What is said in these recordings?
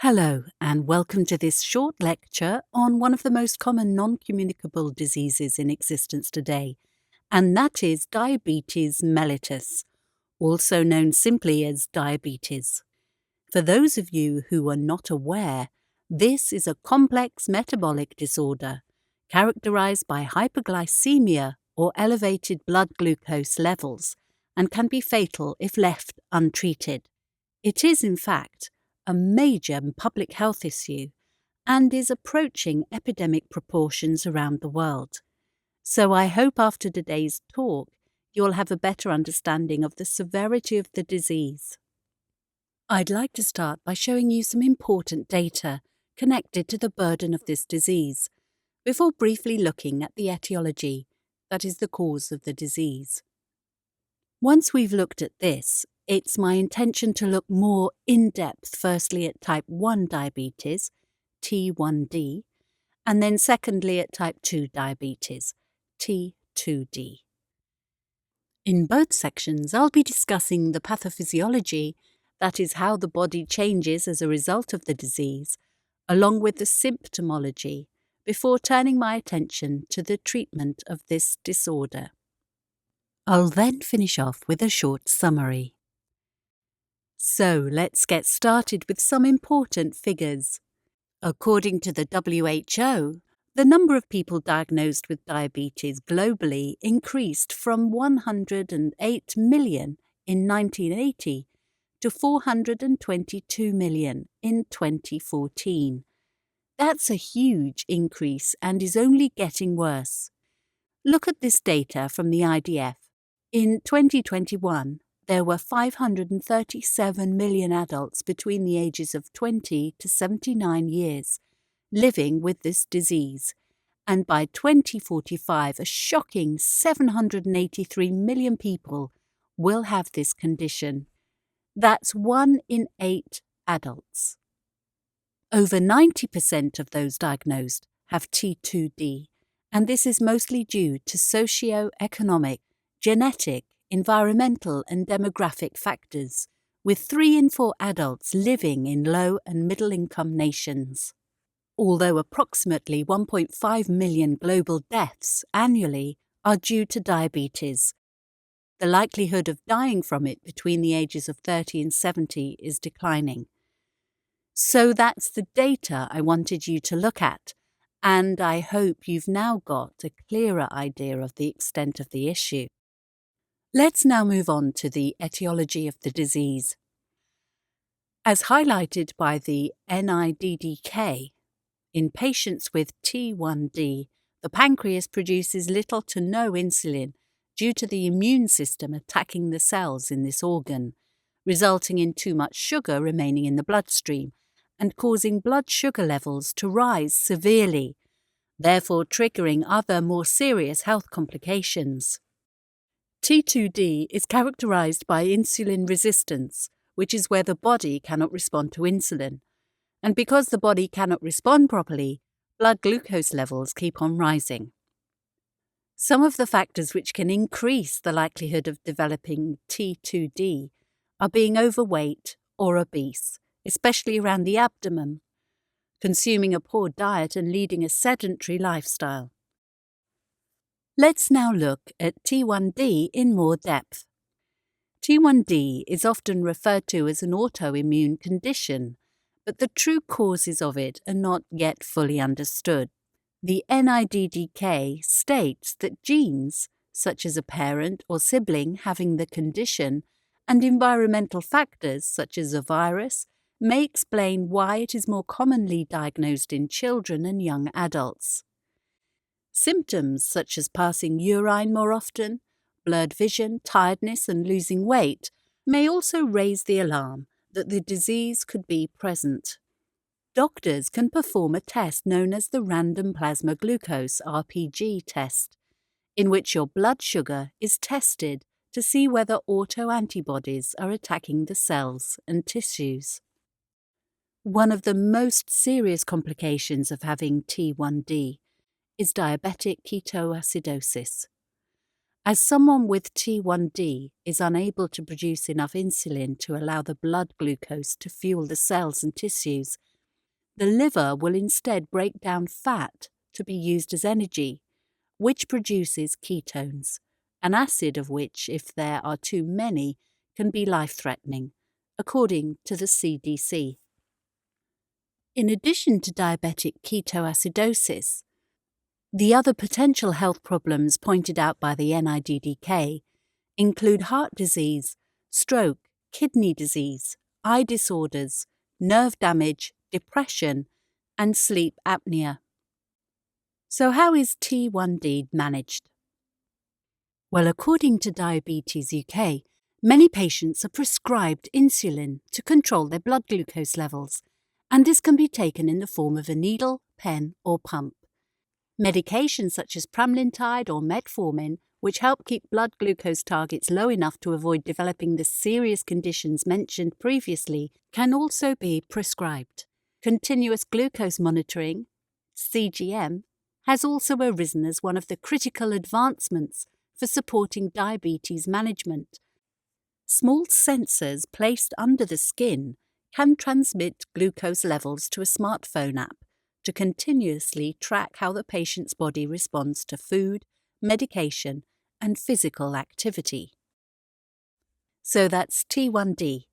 Hello, and welcome to this short lecture on one of the most common non-communicable diseases in existence today, and that is diabetes mellitus, also known simply as diabetes. For those of you who are not aware, this is a complex metabolic disorder characterized by hyperglycemia or elevated blood glucose levels and can be fatal if left untreated. It is, in fact, a major public health issue and is approaching epidemic proportions around the world. So I hope after today's talk you'll have a better understanding of the severity of the disease. I'd like to start by showing you some important data connected to the burden of this disease, before briefly looking at the etiology, that is the cause of the disease. Once we've looked at this, it's my intention to look more in-depth firstly at type 1 diabetes, T1D, and then secondly at type 2 diabetes, T2D. In both sections, I'll be discussing the pathophysiology, that is how the body changes as a result of the disease, along with the symptomology, before turning my attention to the treatment of this disorder. I'll then finish off with a short summary. So let's get started with some important figures. According to the WHO, the number of people diagnosed with diabetes globally increased from 108 million in 1980 to 422 million in 2014. That's a huge increase and is only getting worse. Look at this data from the IDF. In 2021, there were 537 million adults between the ages of 20 to 79 years living with this disease, and by 2045 a shocking 783 million people will have this condition. That's 1 in 8 adults. Over 90% of those diagnosed have T2D, and this is mostly due to socio-economic, genetic, environmental and demographic factors, with 3 in 4 adults living in low and middle-income nations. Although approximately 1.5 million global deaths annually are due to diabetes, the likelihood of dying from it between the ages of 30 and 70 is declining. So that's the data I wanted you to look at, and I hope you've now got a clearer idea of the extent of the issue. Let's now move on to the etiology of the disease. As highlighted by the NIDDK, in patients with T1D, the pancreas produces little to no insulin due to the immune system attacking the cells in this organ, resulting in too much sugar remaining in the bloodstream and causing blood sugar levels to rise severely, therefore triggering other more serious health complications. T2D is characterized by insulin resistance, which is where the body cannot respond to insulin. And because the body cannot respond properly, blood glucose levels keep on rising. Some of the factors which can increase the likelihood of developing T2D are being overweight or obese, especially around the abdomen, consuming a poor diet and leading a sedentary lifestyle. Let's now look at T1D in more depth. T1D is often referred to as an autoimmune condition, but the true causes of it are not yet fully understood. The NIDDK states that genes, such as a parent or sibling having the condition, and environmental factors such as a virus, may explain why it is more commonly diagnosed in children and young adults. Symptoms such as passing urine more often, blurred vision, tiredness and losing weight may also raise the alarm that the disease could be present. Doctors can perform a test known as the random plasma glucose (RPG) test, in which your blood sugar is tested to see whether autoantibodies are attacking the cells and tissues. One of the most serious complications of having T1D is diabetic ketoacidosis. As someone with T1D is unable to produce enough insulin to allow the blood glucose to fuel the cells and tissues, The liver will instead break down fat to be used as energy, which produces ketones, an acid of which, if there are too many, can be life-threatening, according to the CDC. In addition to diabetic ketoacidosis, the other potential health problems pointed out by the NIDDK include heart disease, stroke, kidney disease, eye disorders, nerve damage, depression, and sleep apnea. So how is T1D managed? Well, according to Diabetes UK, many patients are prescribed insulin to control their blood glucose levels, and this can be taken in the form of a needle, pen, or pump. Medications such as pramlintide or metformin, which help keep blood glucose targets low enough to avoid developing the serious conditions mentioned previously, can also be prescribed. Continuous glucose monitoring, CGM, has also arisen as one of the critical advancements for supporting diabetes management. Small sensors placed under the skin can transmit glucose levels to a smartphone app to continuously track how the patient's body responds to food, medication, and physical activity. So that's T1D.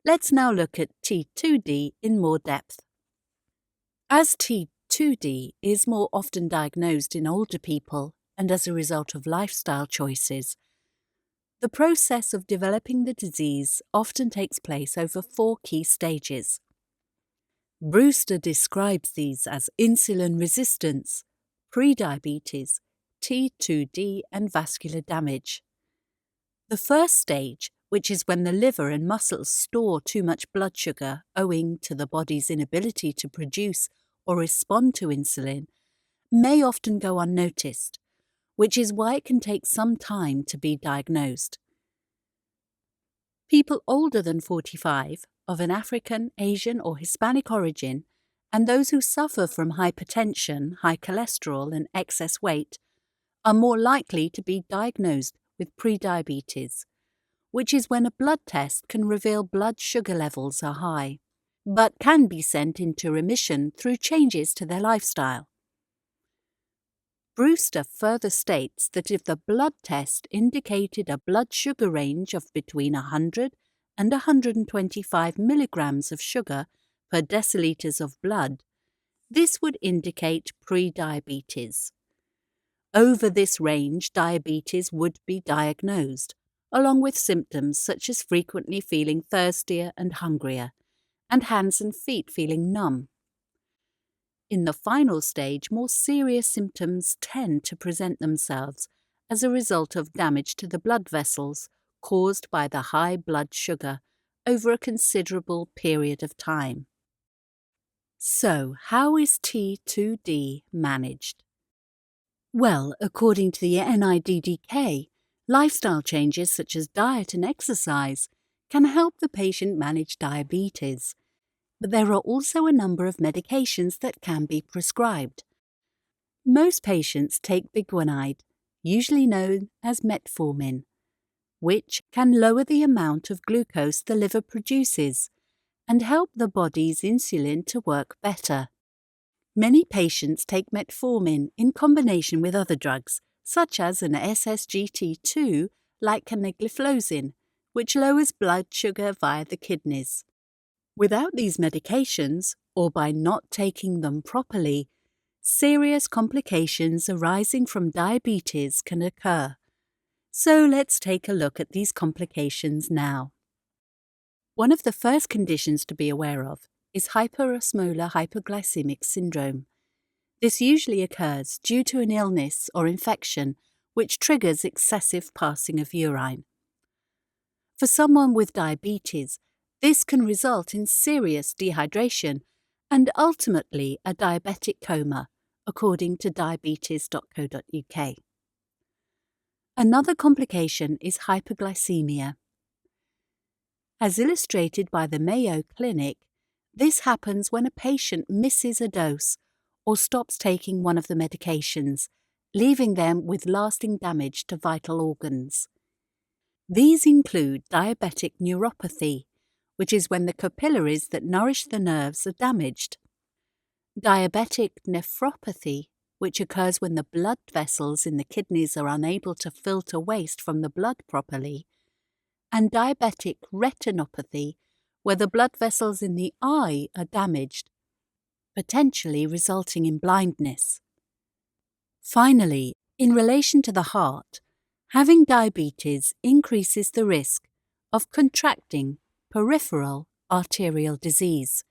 Let's now look at T2D in more depth. As T2D is more often diagnosed in older people and as a result of lifestyle choices, the process of developing the disease often takes place over 4 key stages. Brewster describes these as insulin resistance, prediabetes, T2D, and vascular damage. The first stage, which is when the liver and muscles store too much blood sugar owing to the body's inability to produce or respond to insulin, may often go unnoticed, which is why it can take some time to be diagnosed. People older than 45, of an African, Asian, or Hispanic origin, and those who suffer from hypertension, high cholesterol, and excess weight are more likely to be diagnosed with prediabetes, which is when a blood test can reveal blood sugar levels are high, but can be sent into remission through changes to their lifestyle. Brewster further states that if the blood test indicated a blood sugar range of between 100 and 125 milligrams of sugar per deciliters of blood, this would indicate prediabetes. Over this range, diabetes would be diagnosed, along with symptoms such as frequently feeling thirstier and hungrier, and hands and feet feeling numb. In the final stage, more serious symptoms tend to present themselves as a result of damage to the blood vessels caused by the high blood sugar over a considerable period of time. So, how is T2D managed? Well, according to the NIDDK, lifestyle changes such as diet and exercise can help the patient manage diabetes. But there are also a number of medications that can be prescribed. Most patients take biguanide, usually known as metformin, which can lower the amount of glucose the liver produces and help the body's insulin to work better. Many patients take metformin in combination with other drugs, such as an SSGT2 like canagliflozin, which lowers blood sugar via the kidneys. Without these medications, or by not taking them properly, serious complications arising from diabetes can occur. So let's take a look at these complications now. One of the first conditions to be aware of is hyperosmolar hypoglycemic syndrome. This usually occurs due to an illness or infection which triggers excessive passing of urine. For someone with diabetes, this can result in serious dehydration and ultimately a diabetic coma, according to diabetes.co.uk. Another complication is hyperglycemia. As illustrated by the Mayo Clinic, this happens when a patient misses a dose or stops taking one of the medications, leaving them with lasting damage to vital organs. These include diabetic neuropathy, which is when the capillaries that nourish the nerves are damaged, diabetic nephropathy, which occurs when the blood vessels in the kidneys are unable to filter waste from the blood properly, and diabetic retinopathy, where the blood vessels in the eye are damaged, potentially resulting in blindness. Finally, in relation to the heart, having diabetes increases the risk of contracting peripheral arterial disease,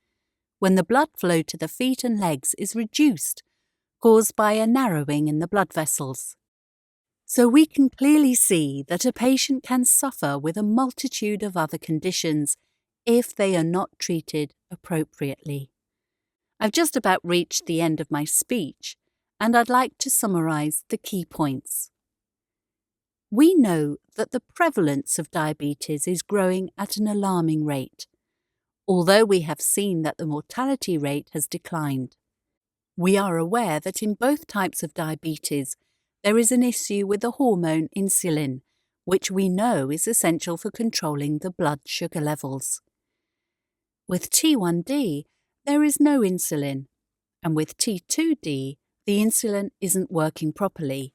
when the blood flow to the feet and legs is reduced, caused by a narrowing in the blood vessels. So we can clearly see that a patient can suffer with a multitude of other conditions if they are not treated appropriately. I've just about reached the end of my speech, and I'd like to summarize the key points. We know that the prevalence of diabetes is growing at an alarming rate, although we have seen that the mortality rate has declined. We are aware that in both types of diabetes, there is an issue with the hormone insulin, which we know is essential for controlling the blood sugar levels. With T1D, there is no insulin, and with T2D, the insulin isn't working properly.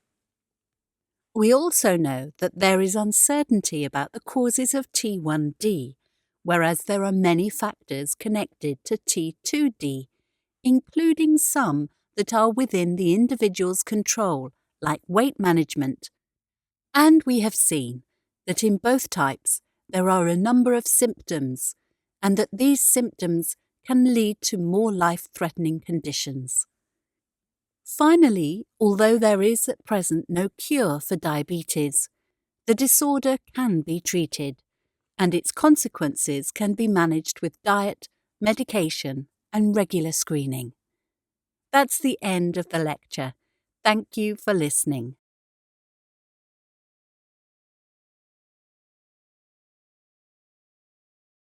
We also know that there is uncertainty about the causes of T1D, whereas there are many factors connected to T2D, including some that are within the individual's control, like weight management. And we have seen that in both types there are a number of symptoms, and that these symptoms can lead to more life-threatening conditions. Finally, although there is at present no cure for diabetes, the disorder can be treated, and its consequences can be managed with diet, medication, and regular screening. That's the end of the lecture. Thank you for listening.